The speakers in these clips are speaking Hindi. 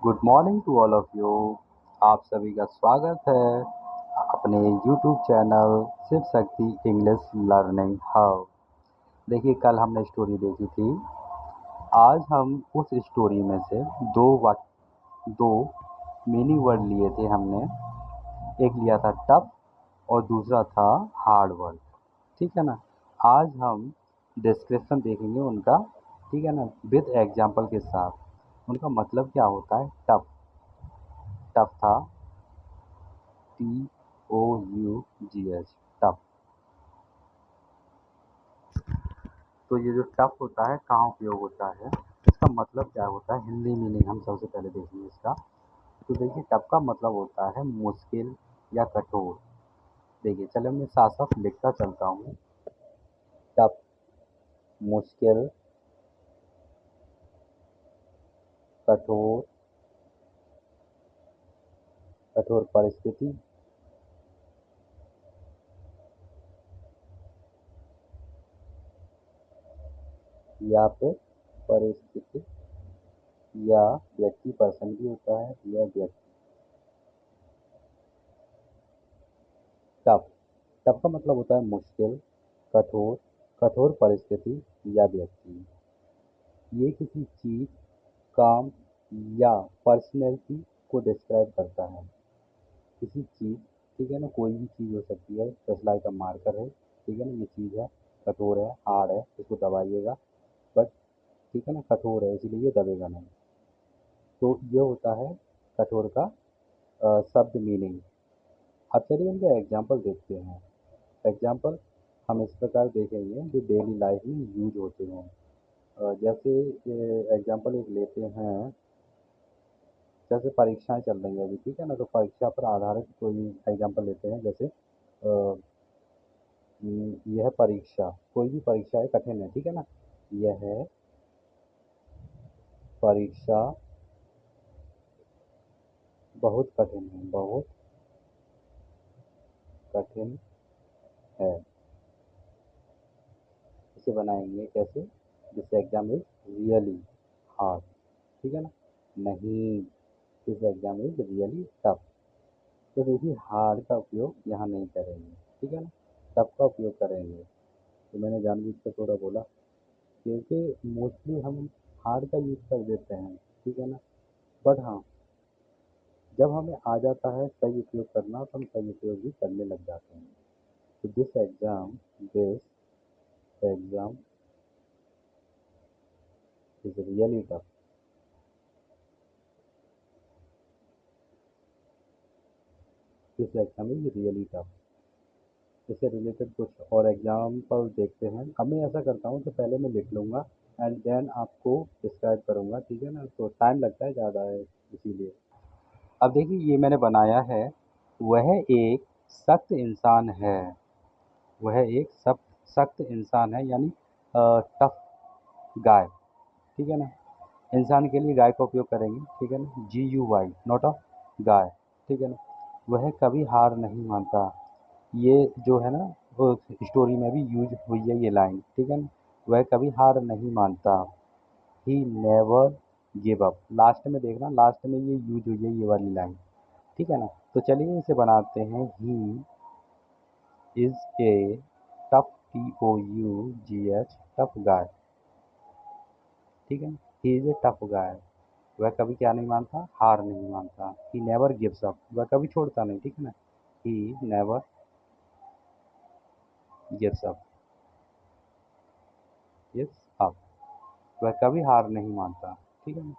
Good morning to all of you. आप सभी का स्वागत है अपने YouTube channel Shiv Shakti English learning hub. देखिए, कल हमने स्टोरी देखी थी। आज हम उस स्टोरी में से दो मीनिंग वर्ड लिए थे हमने। एक लिया था टफ और दूसरा था हार्ड वर्क। ठीक है ना। आज हम डिस्क्रिप्शन देखेंगे उनका। ठीक है ना, विद एग्जाम्पल के साथ उनका मतलब क्या होता है। टफ टफ था TOUGH, टफ। तो ये जो टफ होता है कहाँ उपयोग होता है, इसका मतलब क्या होता है, हिंदी मीनिंग हम सबसे पहले देखेंगे इसका। तो देखिए, टफ का मतलब होता है मुश्किल या कठोर। देखिए, चलो मैं साथ साथ लिखता चलता हूँ। टफ, मुश्किल, कठोर, कठोर परिस्थिति, या फिर परिस्थिति, या व्यक्ति, पर्सन भी होता है, या व्यक्ति। टफ, टफ का मतलब होता है मुश्किल, कठोर, कठोर परिस्थिति या व्यक्ति। ये किसी चीज़, काम या पर्सनैलिटी को डिस्क्राइब करता है। किसी चीज़, ठीक है ना, कोई भी चीज़ हो सकती है। जस्ट लाइक अ मार्कर है, ठीक है ना, ये चीज़ है, कठोर है, हार्ड है, इसको दबाइएगा, बट ठीक है ना, कठोर है इसीलिए ये दबेगा नहीं। तो ये होता है कठोर का शब्द मीनिंग। अब चलिए इनके एग्जाम्पल देखते हैं। एग्जाम्पल हम इस प्रकार देखेंगे जो डेली लाइफ में यूज होते हैं। जैसे एग्जाम्पल एक लेते हैं। जैसे परीक्षाएं चल रही है अभी, ठीक है ना, तो परीक्षा पर आधारित कोई एग्जाम्पल लेते हैं। जैसे यह परीक्षा, कोई भी परीक्षा है, कठिन है, ठीक है ना। यह परीक्षा बहुत कठिन है, बहुत कठिन है। इसे बनाएंगे कैसे। This exam is really hard, ठीक है ना। नहीं, this exam is really tough. तो देखिए, हार्ड का उपयोग यहाँ नहीं करेंगे, ठीक है ना, टफ का उपयोग करेंगे। तो मैंने जानबूझकर थोड़ा बोला, क्योंकि मोस्टली हम हार्ड का यूज़ कर देते हैं, ठीक है ना। बट हाँ, जब हमें आ जाता है सही उपयोग करना तो हम सही उपयोग भी करने लग जाते हैं। तो this exam is really tough. This exam is really tough. इससे रिलेटेड कुछ और एग्जाम्पल देखते हैं। अब मैं ऐसा करता हूँ कि पहले मैं लिख लूँगा एंड देन आपको डिस्क्राइब करूँगा, ठीक है ना, तो टाइम लगता है ज़्यादा है इसीलिए। अब देखिए, ये मैंने बनाया है। वह एक सख्त इंसान है। वह एक सख्त इंसान है, यानी टफ गाय, ठीक है ना। इंसान के लिए गाय का उपयोग करेंगे, ठीक है ना, GUY, नॉट अ गाय, ठीक है ना। वह कभी हार नहीं मानता। ये जो है ना, वो स्टोरी में भी यूज हुई है ये लाइन, ठीक है ना। वह कभी हार नहीं मानता। He never give up. Last में देखना, लास्ट में ये यूज हुई है ये वाली लाइन, ठीक है ना। तो चलिए इसे बनाते हैं। He is a tough, TOUGH, tough guy, ठीक है। He is a tough guy. वह कभी क्या नहीं मानता, हार नहीं मानता। ही नेवर गिव्स अप, वह कभी छोड़ता नहीं, ठीक है ना। He never gives up, gives up, वह कभी हार नहीं मानता, ठीक है ना।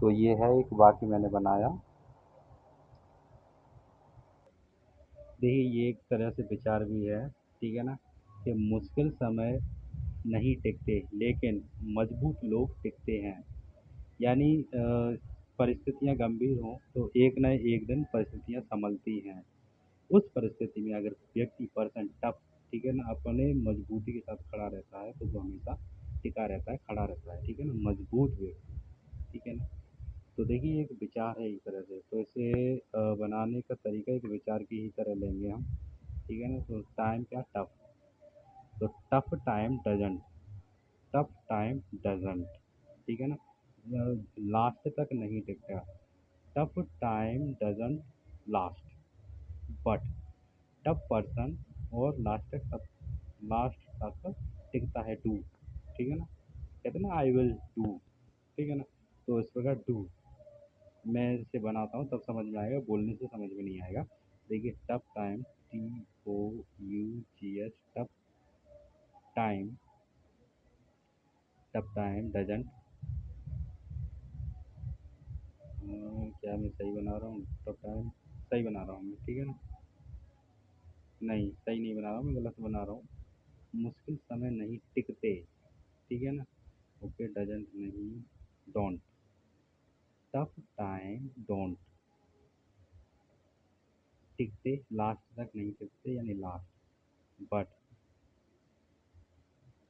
तो ये है एक वाक्य मैंने बनाया। देखिए, ये एक तरह से विचार भी है, ठीक है ना, कि मुश्किल समय नहीं टिकते लेकिन मजबूत लोग टिकते हैं। यानी परिस्थितियाँ गंभीर हों तो एक न एक दिन परिस्थितियाँ संभलती हैं। उस परिस्थिति में अगर व्यक्ति, पर्सन टफ, ठीक है ना, अपने मजबूती के साथ खड़ा रहता है तो वो हमेशा टिका रहता है, खड़ा रहता है, ठीक है ना, मजबूत व्यक्ति, ठीक है ना। तो देखिए, एक विचार है इस तरह से, तो इसे बनाने का तरीका एक विचार की ही तरह लेंगे हम, ठीक है ना। तो टाइम क्या, टफ, तो tough time doesn't, tough time doesn't, ठीक है ना। लास्ट तक नहीं टिकता। Tough time doesn't last but tough person और लास्ट तक टिकता है डू। ठीक है ना, कहते हैं ना आई विल डू। ठीक है ना, तो इस प्रकार डू मैं इसे बनाता हूँ तब समझ में आएगा, बोलने से समझ में नहीं आएगा। देखिए tough time, TOUGH, tough time, tough time doesn't, क्या मैं सही बना रहा हूँ? टफ टाइम सही बना रहा हूँ मैं, ठीक है ना? नहीं, सही नहीं बना रहा हूँ मैं, गलत बना रहा हूँ। मुश्किल समय नहीं टिकते, ठीक है ना? ओके, डजंट नहीं, डोंट। टफ टाइम डोंट टिकते, लास्ट तक नहीं टिकते यानी लास्ट। बट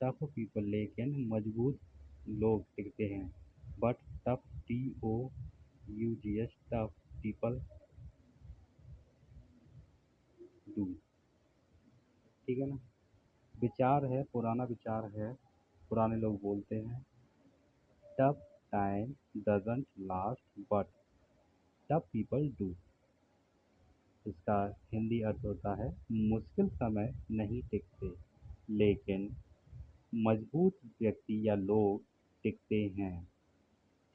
टफ पीपल, लेकिन मजबूत लोग टिकते हैं। But tough, TOUGH, tough people do. ठीक है ना, विचार है, पुराना विचार है, पुराने लोग बोलते हैं tough time doesn't last but tough people do. इसका हिंदी अर्थ होता है मुश्किल समय नहीं टिकते लेकिन मजबूत व्यक्ति या लोग टिकते हैं।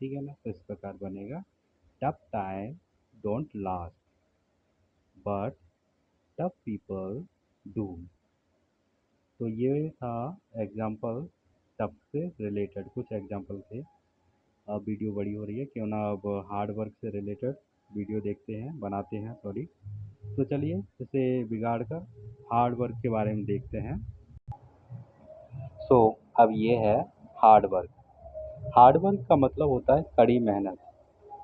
ठीक है ना, तो इस प्रकार बनेगा tough time don't last but tough people do. तो ये था एग्जाम्पल, टफ से रिलेटेड कुछ एग्जाम्पल थे। अब वीडियो बड़ी हो रही है, क्यों ना अब हार्ड वर्क से रिलेटेड वीडियो देखते हैं, बनाते हैं, सॉरी। तो चलिए इसे बिगाड़ कर हार्ड वर्क के बारे में देखते हैं। अब ये है हार्ड वर्क। हार्ड वर्क का मतलब होता है कड़ी मेहनत,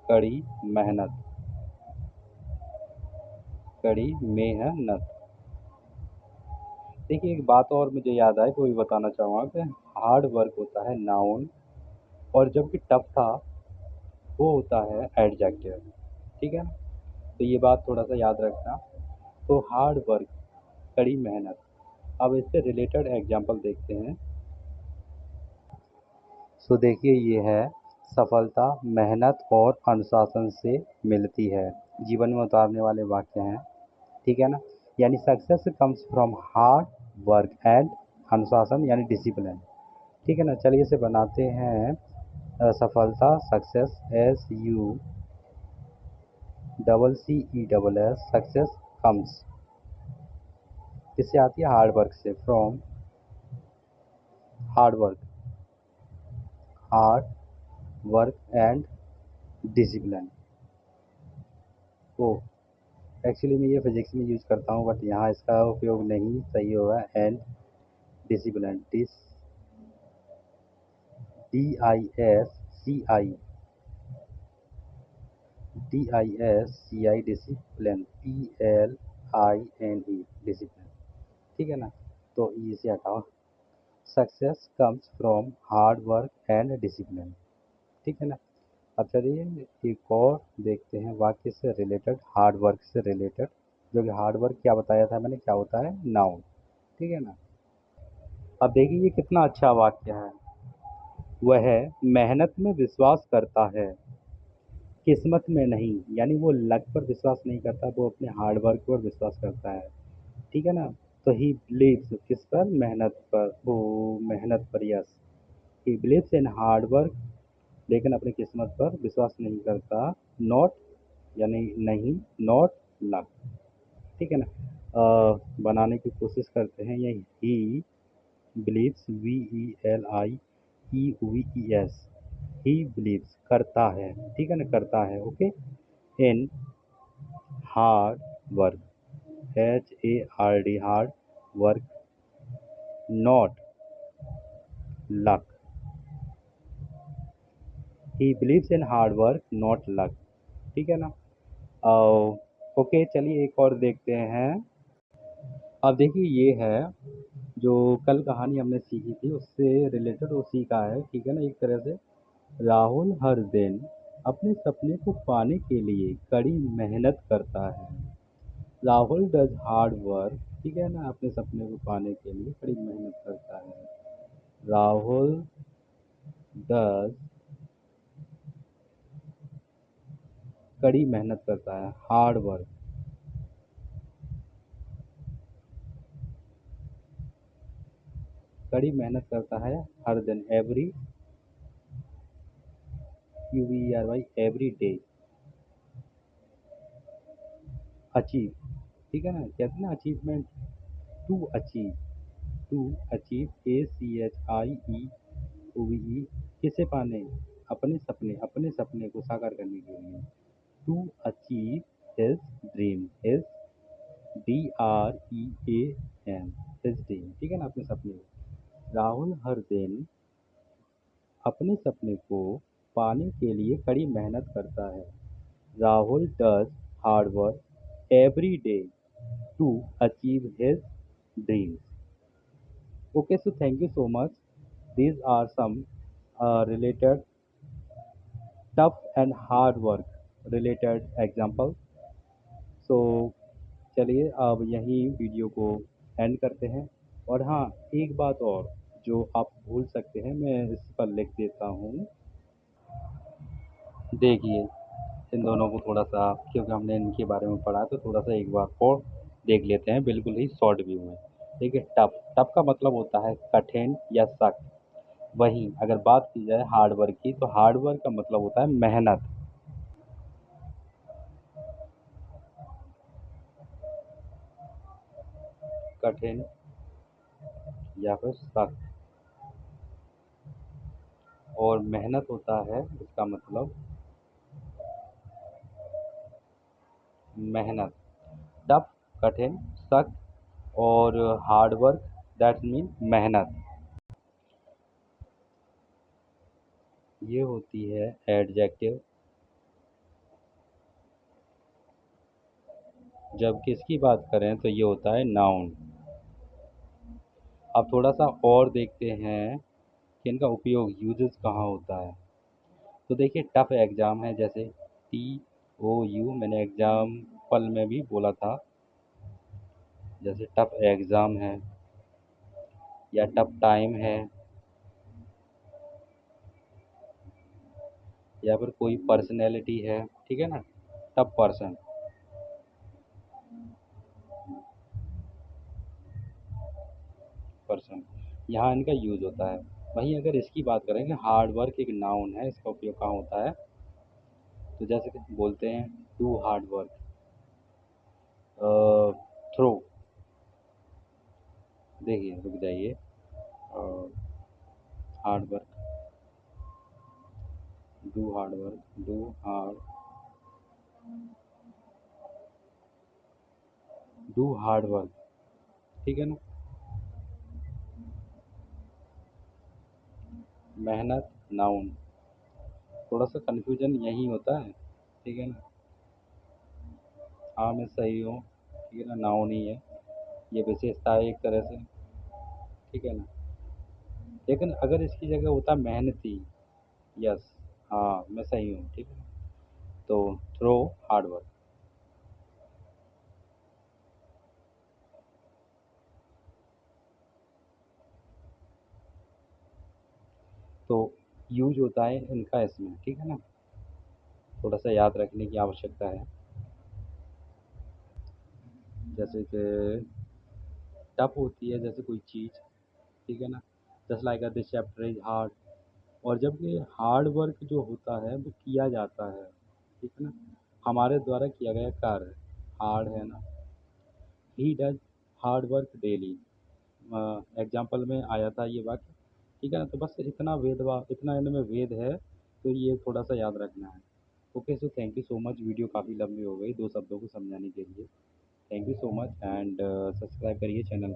कड़ी मेहनत, कड़ी मेहनत। देखिए एक बात और मुझे याद आई, वो भी बताना चाहूँगा कि हार्ड वर्क होता है नाउन, और जबकि टफ था वो होता है एडजेक्टिव। ठीक है ना, तो ये बात थोड़ा सा याद रखना। तो हार्ड वर्क, कड़ी मेहनत। अब इससे रिलेटेड एग्जांपल देखते हैं। देखिए ये है, सफलता मेहनत और अनुशासन से मिलती है। जीवन में उतारने वाले वाक्य हैं, ठीक है ना? यानी success comes from hard work and अनुशासन यानी डिसिप्लिन। ठीक है ना, चलिए इसे बनाते हैं। सफलता, सक्सेस, SUCCESS, सक्सेस कम्स किससे आती है? हार्ड वर्क से। From hard work, hard work and discipline. Oh, actually मैं ये फिजिक्स में यूज करता हूँ बट यहाँ इसका उपयोग नहीं सही होगा। And discipline, DISCI, DISCI discipline, PLINE discipline. ठीक है ना, तो इसे हटाओ। Success comes from hard work and discipline. ठीक है ना, अब चलिए एक और देखते हैं वाक्य से रिलेटेड, हार्ड वर्क से रिलेटेड। जो कि हार्ड वर्क क्या बताया था मैंने, क्या होता है? नाउन। ठीक है ना, अब देखिए ये कितना अच्छा वाक्य है। वह मेहनत में विश्वास करता है, किस्मत में नहीं। यानी वो लक पर विश्वास नहीं करता, वो अपने हार्ड वर्क पर विश्वास करता है। ठीक है ना, तो ही बिलीव्स किस पर? मेहनत पर। वो मेहनत पर, yes. He believes in hard work, लेकिन अपनी किस्मत पर विश्वास नहीं करता। नॉट यानी नहीं, नॉट लक। ठीक है ना, बनाने की कोशिश करते हैं। ये he believes, VELIEVES, he believes करता है। ठीक है ना, करता है, okay. In hard work, HARD, hard work, not luck. He believes in hard work not luck. ठीक है ना, ओके चलिए एक और देखते हैं। अब देखिए ये है, जो कल कहानी हमने सीखी थी उससे रिलेटेड वो सीखा है। ठीक है ना, एक तरह से राहुल हर दिन अपने सपने को पाने के लिए कड़ी मेहनत करता है। राहुल डज हार्ड वर्क, ठीक है ना, अपने सपने को पाने के लिए कड़ी मेहनत करता है। राहुल डज कड़ी मेहनत करता है, हार्ड वर्क। कड़ी मेहनत करता है हर दिन, every, QUERY, every day. Achieve, ठीक है ना, कहते हैं ना achievement, to achieve, to achieve, ACHIEVE, किसे पाने, अपने सपने को साकार करने के लिए। To achieve his dream, his, DREAM, his dream, ठीक है ना, अपने सपने को। राहुल हर दिन अपने सपने को पाने के लिए कड़ी मेहनत करता है। Rahul does hard work every day to achieve his dreams. Okay, so thank you so much. These are some related tough and hard work related examples. So चलिए अब यहीं वीडियो को एंड करते हैं। और हाँ, एक बात और जो आप भूल सकते हैं, मैं इस पर लिख देता हूँ। देखिए, इन दोनों को थोड़ा सा, क्योंकि हमने इनके बारे में पढ़ा, तो थोड़ा सा एक बार और देख लेते हैं, बिल्कुल ही शॉर्ट व्यू में। देखिए, टफ, टफ का मतलब होता है कठिन या सख्त। वहीं अगर बात की जाए हार्ड वर्क की, तो हार्ड वर्क का मतलब होता है मेहनत। कठिन या फिर सख्त, और मेहनत होता है इसका मतलब मेहनत। टफ, कठिन, सख्त, और हार्ड वर्क, दैट मीन मेहनत। ये होती है एडजेक्टिव। जब किसकी बात करें तो ये होता है नाउन। अब थोड़ा सा और देखते हैं कि इनका उपयोग, यूजेस कहाँ होता है। तो देखिए, टफ एग्ज़ाम है, जैसे TOU, मैंने एग्जाम्पल में भी बोला था, जैसे टफ एग्ज़ाम है या टफ टाइम है, या फिर कोई पर्सनैलिटी है, ठीक है ना, टफ पर्सन, पर्सन, यहाँ इनका यूज़ होता है। वहीं अगर इसकी बात करें कि हार्ड वर्क एक नाउन है, इसका उपयोग कहाँ होता है, तो जैसे कि बोलते हैं डू हार्ड वर्क, थ्रो, देखिए रुक जाइए, hard work, do hard work, do hard work, ठीक है ना, मेहनत, नाउन। थोड़ा सा कन्फ्यूजन यही होता है, ठीक है ना। हाँ, मैं सही हूँ, ठीक है ना, नाउन ही है, ये विशेषता है एक तरह से, ठीक है ना। लेकिन अगर इसकी जगह होता मेहनती, यस, हाँ मैं सही हूँ, ठीक है। तो थ्रो हार्ड वर्क, तो यूज होता है इनका इसमें, ठीक है ना, थोड़ा सा याद रखने की आवश्यकता है। जैसे कि टफ होती है जैसे कोई चीज़, ठीक है ना, just like this chapter is hard. और जब ये हार्ड वर्क जो होता है वो किया जाता है, ठीक है ना, हमारे द्वारा किया गया कार्य हार्ड है ना, he does hard work daily, example में आया था ये वाक्य, ठीक है ना। तो बस इतना इतना इनमें भेद है, तो ये थोड़ा सा याद रखना है। Okay, so thank you so much, video काफ़ी लंबी हो गई दो शब्दों को समझाने के लिए। Thank you so much, and subscribe करिए channel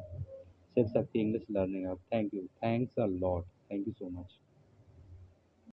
Shiv Shakti English learning hub. Thank you, thanks a lot, thank you so much.